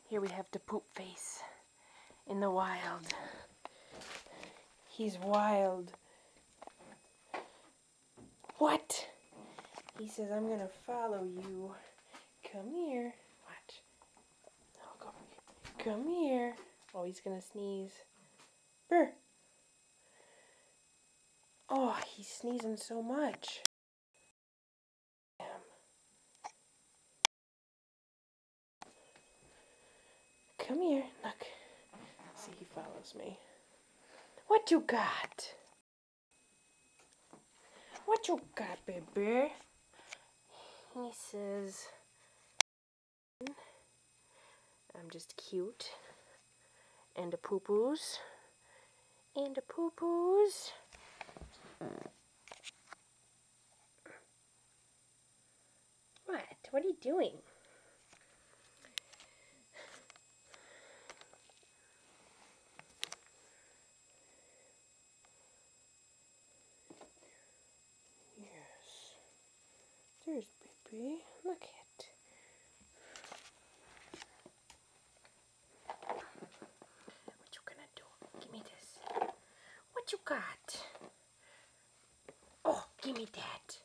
Here we have the poop face in the wild. He's wild. What? He says, I'm gonna follow you. Come here. Watch. Oh, come here. Oh, he's gonna sneeze. Brr. Oh, he's sneezing so much. Come here. Look. See, he follows me. What you got? What you got, baby? He says, I'm just cute. And a poo-poos. And a poo-poos. What? What are you doing? Yes. There's baby. Look at. What you gonna do? Give me this. What you got? Oh, give me that.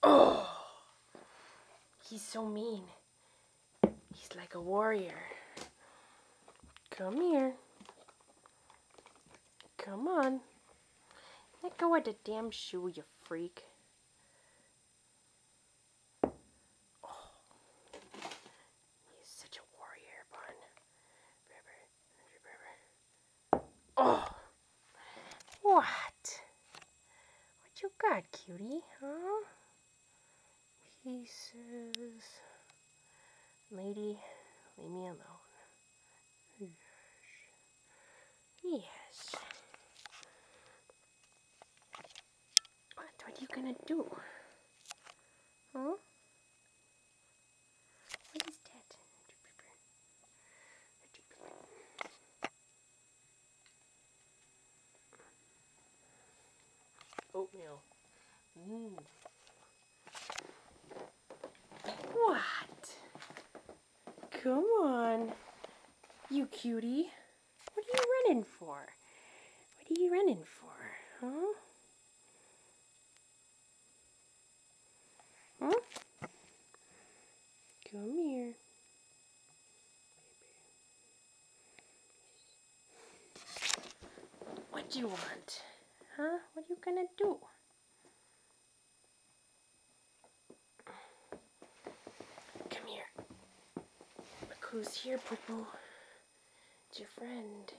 Oh, he's so mean. He's like a warrior. Come here. Come on. Let go of the damn shoe, you freak. Oh, he's such a warrior, Bun. Oh, what? What you got, cutie? Huh? He says, lady, leave me alone. Yes. Yes. What are you gonna do? Huh? What is that? Oatmeal. What? Come on, you cutie. What are you running for? What are you running for? Huh? Huh? Come here. What do you want? Huh? What are you gonna do? Come here. Look who's here, Poo-Poo. It's your friend.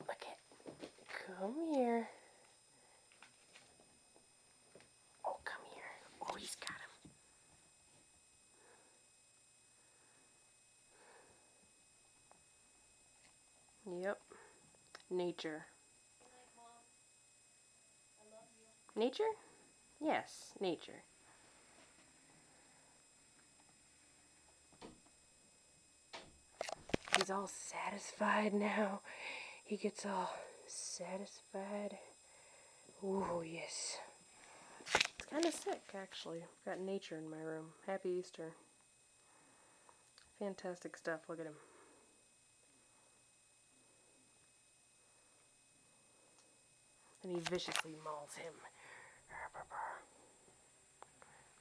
Look at. Come here. Oh, come here. Oh, he's got him. Yep. Nature. Nature? Yes, nature. He's all satisfied now. He gets all satisfied. Ooh, yes. It's kind of sick, actually. I've got nature in my room. Happy Easter. Fantastic stuff. Look at him. And he viciously mauls him.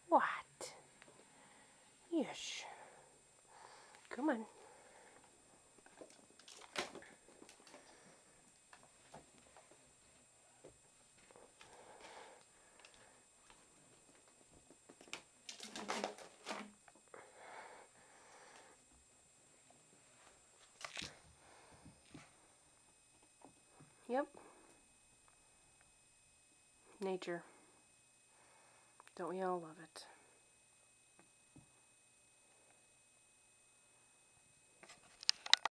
What? Yes. Come on. Yep. Nature. Don't we all love it?